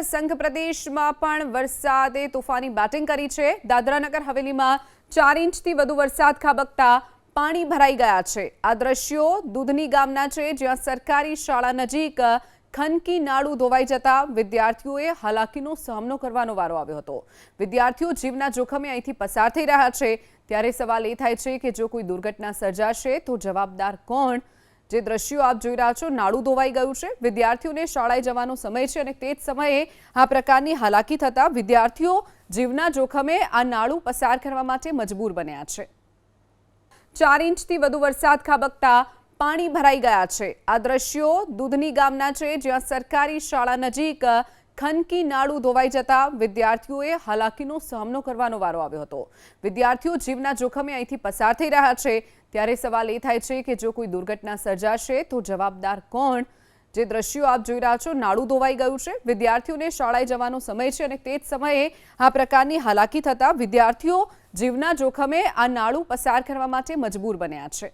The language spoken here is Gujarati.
સંઘ પ્રદેશમાં પણ વરસાદે તોફાની બેટિંગ કરી છે। દાદરાનગર હવેલીમાં 4 ઇંચથી વધુ વરસાદ ખાબકતા પાણી ભરાઈ ગયા છે। આ દ્રશ્યો દૂધની ગામના છે, જ્યાં સરકારી શાળા નજીક ખનકી નાળું ધોવાઈ જતા વિદ્યાર્થીઓએ હાલાકીનો સામનો કરવાનો વારો આવ્યો હતો। વિદ્યાર્થીઓ જીવના જોખમે અહીંથી પસાર થઈ રહ્યા છે, ત્યારે સવાલ એ થાય છે કે જો કોઈ દુર્ઘટના સર્જાશે તો જવાબદાર કોણ? જે દ્રશ્યો આપ જોઈ રહ્યા છો, નાળું ધોવાઈ ગયું છે। વિદ્યાર્થીઓને શાળાએ જવાનો સમય છે અને તે જ સમયે આ પ્રકારની હાલાકી થતા વિદ્યાર્થીઓ જીવના જોખમે આ નાળું પસાર કરવા માટે મજબૂર બન્યા છે। 4 ઇંચથી વધુ વરસાદ ખાબકતા પાણી ભરાઈ ગયા છે। આ દ્રશ્યો દૂધની ગામના છે, જ્યાં સરકારી શાળા નજીક ખનકી નાળું ધોવાઈ જતા વિદ્યાર્થીઓએ હાલાકીનો સામનો કરવાનો વારો આવ્યો હતો। વિદ્યાર્થીઓ જીવના જોખમે અહીંથી પસાર થઈ રહ્યા છે, ત્યારે સવાલ એ થાય છે કે જો કોઈ દુર્ઘટના સર્જાશે તો જવાબદાર કોણ? જે દ્રશ્યો આપ જોઈ રહ્યા છો, નાળું ધોવાઈ ગયું છે। વિદ્યાર્થીઓને શાળાએ જવાનો સમય છે અને તે જ સમયે આ પ્રકારની હાલાકી થતા વિદ્યાર્થીઓ જીવના જોખમે આ નાળું પસાર કરવા માટે મજબૂર બન્યા છે।